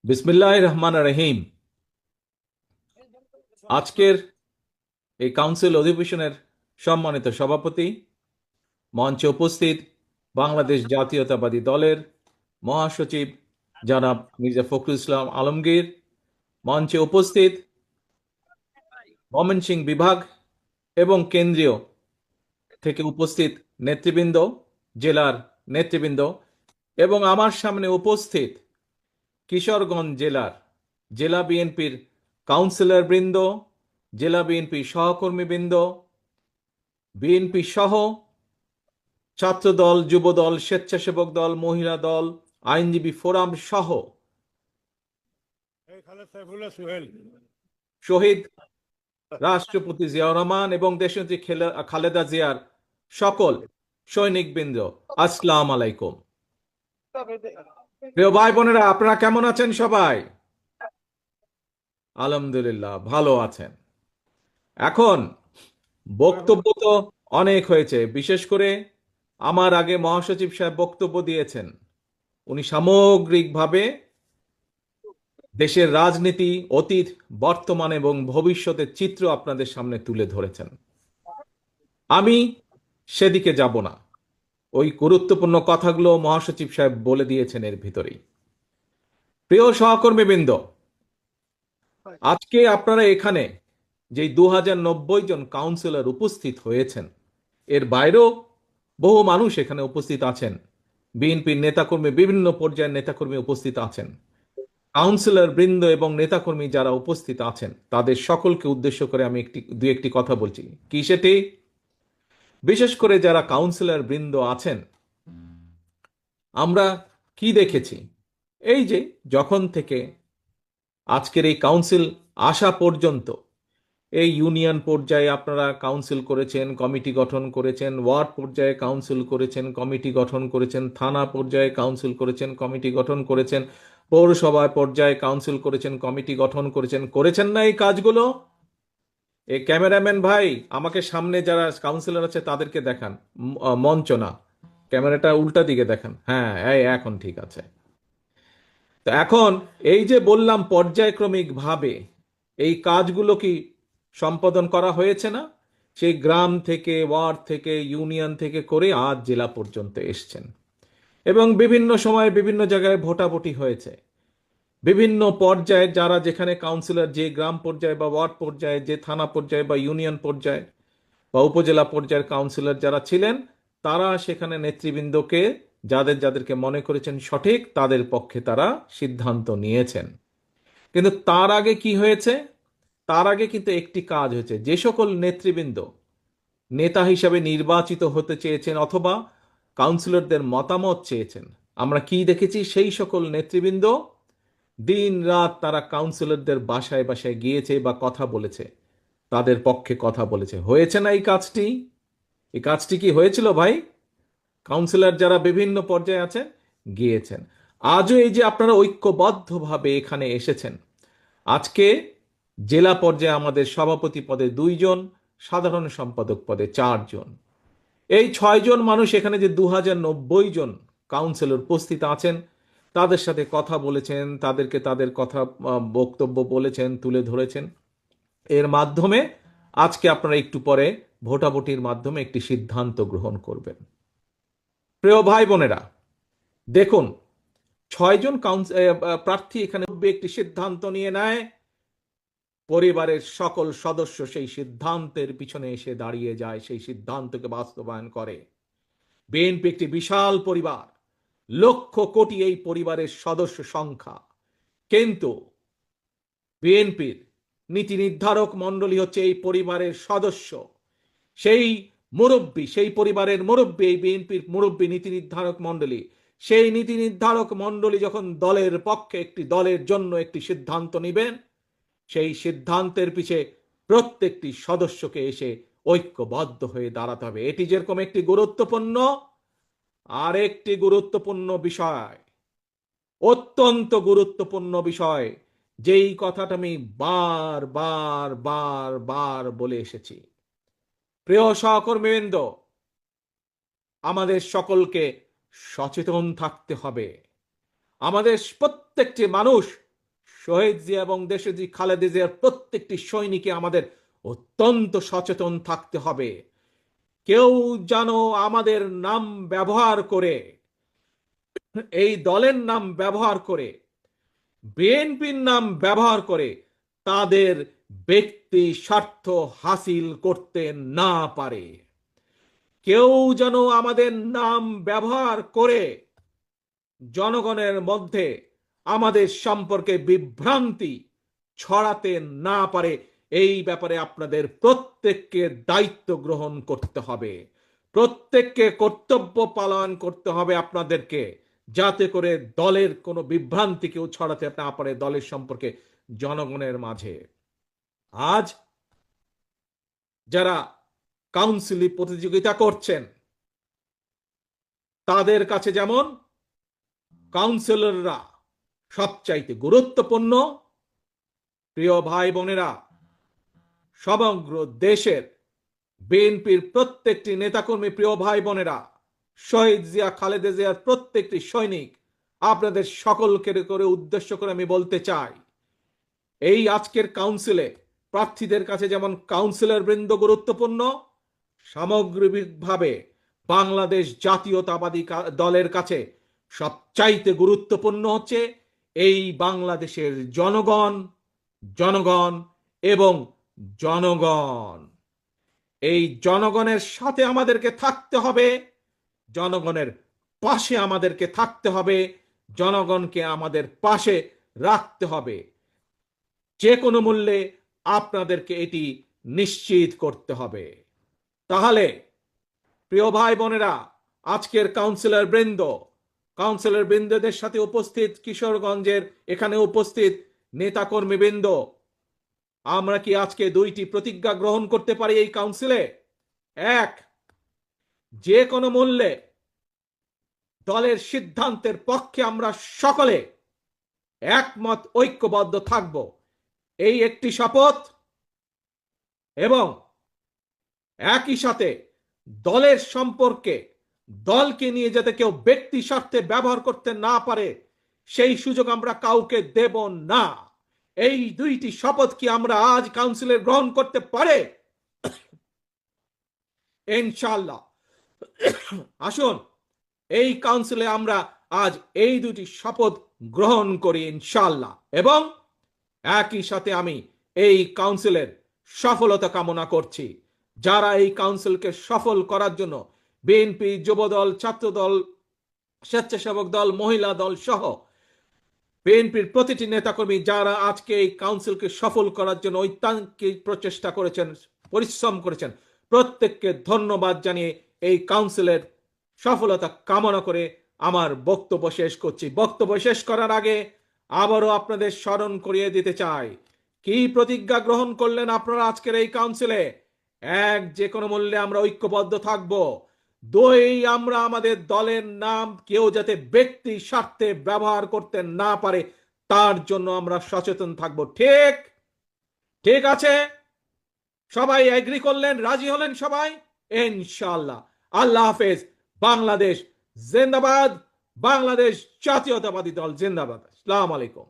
বিসমিল্লাহির রহমানির রহিম। আজকের এই কাউন্সিল অধিবেশনের সম্মানিত সভাপতি, মঞ্চে উপস্থিত বাংলাদেশ জাতীয়তাবাদী দলের মহাসচিব জনাব মির্জা ফখরুল ইসলাম আলমগীর, মঞ্চে উপস্থিত ময়মনসিংহ বিভাগ এবং কেন্দ্রীয় থেকে উপস্থিত নেতৃবৃন্দ, জেলার নেতৃবৃন্দ এবং আমার সামনে উপস্থিত কিশোরগঞ্জ জেলার জেলা বিএনপির কাউন্সিলর বৃন্দ, জেলা বিএনপি সহকর্মীবৃন্দ, বিএনপি সহ ছাত্র দল, যুব দল, স্বেচ্ছাসেবক দল, মহিলা দল, আইনজীবী ফোরাম সহ শহীদ রাষ্ট্রপতি জিয়াউর রহমান এবং দেশনেত্রী খালেদা জিয়ার সকল সৈনিকবৃন্দ, আসসালাম আলাইকুম। প্রিয় ভাই বোনেরা, আপনারা কেমন আছেন? সবাই আলহামদুলিল্লাহ ভালো আছেন। এখন বক্তব্য তো অনেক হয়েছে, বিশেষ করে আমার আগে মহাসচিব সাহেব বক্তব্য দিয়েছেন। উনি সামগ্রিকভাবে দেশের রাজনীতি, অতীত, বর্তমান এবং ভবিষ্যতের চিত্র আপনাদের সামনে তুলে ধরেছেন। আমি সেদিকে যাব না, ওই গুরুত্বপূর্ণ কথাগুলো মহাসচিব সাহেব বলে দিয়েছেন এর ভিতরেই। প্রিয় সহকর্মীবৃন্দ, আজকে আপনারা এখানে যে 2090 জন কাউন্সিলর উপস্থিত হয়েছেন, এর বাইরেও বহু মানুষ এখানে উপস্থিত আছেন। বিএনপির নেতাকর্মী, বিভিন্ন পর্যায়ের নেতাকর্মী উপস্থিত আছেন। কাউন্সিলর বৃন্দ এবং নেতাকর্মী যারা উপস্থিত আছেন, তাদের সকলকে উদ্দেশ্য করে আমি দুই একটি কথা বলছি। কি সেটি? বিশেষ করে যারা কাউন্সিলর বৃন্দ আছেন, আমরা কি দেখেছি? এই যে যখন থেকে আজকের এই কাউন্সিল আসা পর্যন্ত, এই ইউনিয়ন পর্যায়ে আপনারা কাউন্সিল করেছেন, কমিটি গঠন করেছেন, ওয়ার্ড পর্যায়ে কাউন্সিল করেছেন, কমিটি গঠন করেছেন, থানা পর্যায়ে কাউন্সিল করেছেন, কমিটি গঠন করেছেন, পৌরসভা পর্যায়ে কাউন্সিল করেছেন, কমিটি গঠন করেছেন। করেছেন না এই কাজগুলো? এই ক্যামেরাম্যান ভাই, আমাকে সামনে যারা কাউন্সিলর আছে তাদেরকে দেখান, মঞ্চ না, ক্যামেরাটা উল্টা দিকে দেখান। হ্যাঁ, এই এখন ঠিক আছে। তো এখন এই যে বললাম, পর্যায়ক্রমিক ভাবে এই কাজগুলো কি সম্পাদন করা হয়েছে না? সেই গ্রাম থেকে, ওয়ার্ড থেকে, ইউনিয়ন থেকে করে আজ জেলা পর্যন্ত এসছেন এবং বিভিন্ন সময়ে বিভিন্ন জায়গায় ভোটাভুটি হয়েছে। বিভিন্ন পর্যায়ে যারা যেখানে কাউন্সিলর, যে গ্রাম পর্যায়ে বা ওয়ার্ড পর্যায়ে, যে থানা পর্যায়ে বা ইউনিয়ন পর্যায়ে বা উপজেলা পর্যায়ের কাউন্সিলর যারা ছিলেন, তারা সেখানে নেতৃবৃন্দকে, যাদের যাদেরকে মনে করেছেন সঠিক, তাদের পক্ষে তারা সিদ্ধান্ত নিয়েছেন। কিন্তু তার আগে কি হয়েছে? তার আগে কিন্তু একটি কাজ হয়েছে। যে সকল নেতৃবৃন্দ নেতা হিসাবে নির্বাচিত হতে চেয়েছেন অথবা কাউন্সিলরদের মতামত চেয়েছেন, আমরা কি দেখেছি? সেই সকল নেতৃবৃন্দ দিন রাত তারা কাউন্সিলরদের বাসায় বাসায় গিয়েছে বা কথা বলেছে, তাদের পক্ষে কথা বলেছে। হয়েছে না এই কাজটি? এই কাজটি কি হয়েছিল ভাই? কাউন্সিলর যারা বিভিন্ন পর্যায়ে আছেন, গিয়েছেন। আজও এই যে আপনারা ঐক্যবদ্ধভাবে এখানে এসেছেন, আজকে জেলা পর্যায়ে আমাদের সভাপতি পদে 2 জন, সাধারণ সম্পাদক পদে 4 জন, এই 6 জন মানুষ এখানে যে 2090 জন কাউন্সিলর উপস্থিত আছেন, তাদের সাথে কথা বলেছেন, তাদেরকে তাদের কথা, বক্তব্য বলেছেন, তুলে ধরেছেন। এর মাধ্যমে আজকে আপনারা একটু পরে ভোটাভুটির মাধ্যমে একটি সিদ্ধান্ত গ্রহণ করবেন। প্রিয় ভাই বোনেরা, দেখুন, 6 জন প্রার্থী এখানে একটি সিদ্ধান্ত নিয়ে নেয়, পরিবারের সকল সদস্য সেই সিদ্ধান্তের পিছনে এসে দাঁড়িয়ে যায়, সেই সিদ্ধান্তকে বাস্তবায়ন করে। বিএনপি একটি বিশাল পরিবার, লক্ষ কোটি এই পরিবারের সদস্য সংখ্যা, কিন্তু বিএনপির নীতি নির্ধারক মণ্ডলী হচ্ছে এই পরিবারের সদস্য। সেই মুরব্বী, সেই পরিবারের মুরব্বী, এই বিএনপির মুরব্বী নীতি নির্ধারক মণ্ডলী, সেই নীতি নির্ধারক মণ্ডলী যখন দলের পক্ষে, একটি দলের জন্য একটি সিদ্ধান্ত নেবেন, সেই সিদ্ধান্তের পিছে প্রত্যেকটি সদস্যকে এসে ঐক্যবদ্ধ হয়ে দাঁড়াতে হবে। এটি যেরকম একটি গুরুত্বপূর্ণ, আরেকটি গুরুত্বপূর্ণ বিষয়, অত্যন্ত গুরুত্বপূর্ণ বিষয়, যেই কথাটা আমি বার বার বার বার বলে এসেছি। প্রিয় সহকর্মীবৃন্দ, আমাদের সকলকে সচেতন থাকতে হবে। আমাদের প্রত্যেকটি মানুষ শহীদ জিয়া এবং দেশজি খালেদা জিয়ার প্রত্যেকটি সৈনিককে আমাদের অত্যন্ত সচেতন থাকতে হবে। কেউ যেন আমাদের নাম ব্যবহার করে, এই দলের নাম ব্যবহার করে, বিএনপির নাম ব্যবহার করে তাদের ব্যক্তি স্বার্থ হাসিল করতে না পারে। কেউ যেন আমাদের নাম ব্যবহার করে জনগণের মধ্যে আমাদের সম্পর্কে বিভ্রান্তি ছড়াতে না পারে। এই ব্যাপারে আপনাদের প্রত্যেককে দায়িত্ব গ্রহণ করতে হবে, প্রত্যেককে কর্তব্য পালন করতে হবে আপনাদেরকে, যাতে করে দলের কোনো বিভ্রান্তি কেউ ছড়াতে না পারে দলের সম্পর্কে জনগণের মাঝে। আজ যারা কাউন্সিলে প্রতিযোগিতা করছেন তাদের কাছে যেমন কাউন্সিলররা সবচাইতে গুরুত্বপূর্ণ, প্রিয় ভাই বোনেরা, সমগ্র দেশের বিএনপির প্রত্যেকটি নেতাকর্মী, প্রিয় ভাই বোনেরা, শহীদ জিয়া খালেদা জিয়ার প্রত্যেকটি সৈনিক, আপনাদের সকলকে করে উদ্দেশ্য করে আমি বলতে চাই, এই আজকের কাউন্সিলে প্রার্থীদের কাছে যেমন কাউন্সিলর বৃন্দ গুরুত্বপূর্ণ, সামগ্রিকভাবে বাংলাদেশ জাতীয়তাবাদী দলের কাছে সবচাইতে গুরুত্বপূর্ণ হচ্ছে এই বাংলাদেশের জনগণ, জনগণ এবং জনগণ। এই জনগণের সাথে আমাদেরকে থাকতে হবে, জনগণের পাশে আমাদেরকে থাকতে হবে, জনগণকে আমাদের পাশে রাখতে হবে। যে কোনো মূল্যে আপনাদেরকে এটি নিশ্চিত করতে হবে। তাহলে প্রিয় ভাই বোনেরা, আজকের কাউন্সিলর বৃন্দদের সাথে উপস্থিত কিশোরগঞ্জের এখানে উপস্থিত নেতাকর্মী বৃন্দ, আমরা কি আজকে দুইটি প্রতিজ্ঞা গ্রহণ করতে পারি এই কাউন্সিলে? এক, যে কোনো মূল্যে দলের সিদ্ধান্তের পক্ষে আমরা সকলে একমত ঐক্যবদ্ধ থাকব, এই একটি শপথ। এবং একই সাথে দলের সম্পর্কে, দলকে নিয়ে যাতে কেউ ব্যক্তি স্বার্থে ব্যবহার করতে না পারে সেই সুযোগ আমরা কাউকে দেব না। এই দুইটি শপথ কি আমরা আজ কাউন্সিলে গ্রহণ করতে পারে? ইনশাআল্লাহ। আসুন এই কাউন্সিলে আমরা আজ এই দুটি শপথ গ্রহণ করি ইনশাআল্লাহ। এবং একই সাথে আমি এই কাউন্সিলের সফলতা কামনা করছি। যারা এই কাউন্সিলকে সফল করার জন্য বিএনপি, যুবদল, ছাত্রদল, স্বেচ্ছাসেবক দল, মহিলা দল সহ বিএনপির প্রতিটি নেতাকর্মী যারা আজকে এই কাউন্সিলকে সফল করার জন্য ঐকান্তিক প্রচেষ্টা করেছেন, পরিশ্রম করেছেন, প্রত্যেককে ধন্যবাদ জানিয়ে এই কাউন্সিলের সফলতা কামনা করে আমার বক্তব্য শেষ করছি। বক্তব্য শেষ করার আগে আবারও আপনাদের স্মরণ করিয়ে দিতে চাই, কি প্রতিজ্ঞা গ্রহণ করলেন আপনারা আজকের এই কাউন্সিলে? এক, যে কোনো মূল্যে আমরা ঐক্যবদ্ধ থাকব। দুই, আমরা আমাদের দলের নাম কেউ যাতে ব্যক্তি স্বার্থে ব্যবহার করতে না পারে তার জন্য আমরা সচেতন থাকব। ঠিক ঠিক আছে? সবাই এগ্রি করলেন, রাজি হলেন সবাই? ইনশাআল্লাহ। আল্লাহ হাফেজ। বাংলাদেশ জিন্দাবাদ, বাংলাদেশ জাতীয়তাবাদী দল জিন্দাবাদ। আসসালামু আলাইকুম।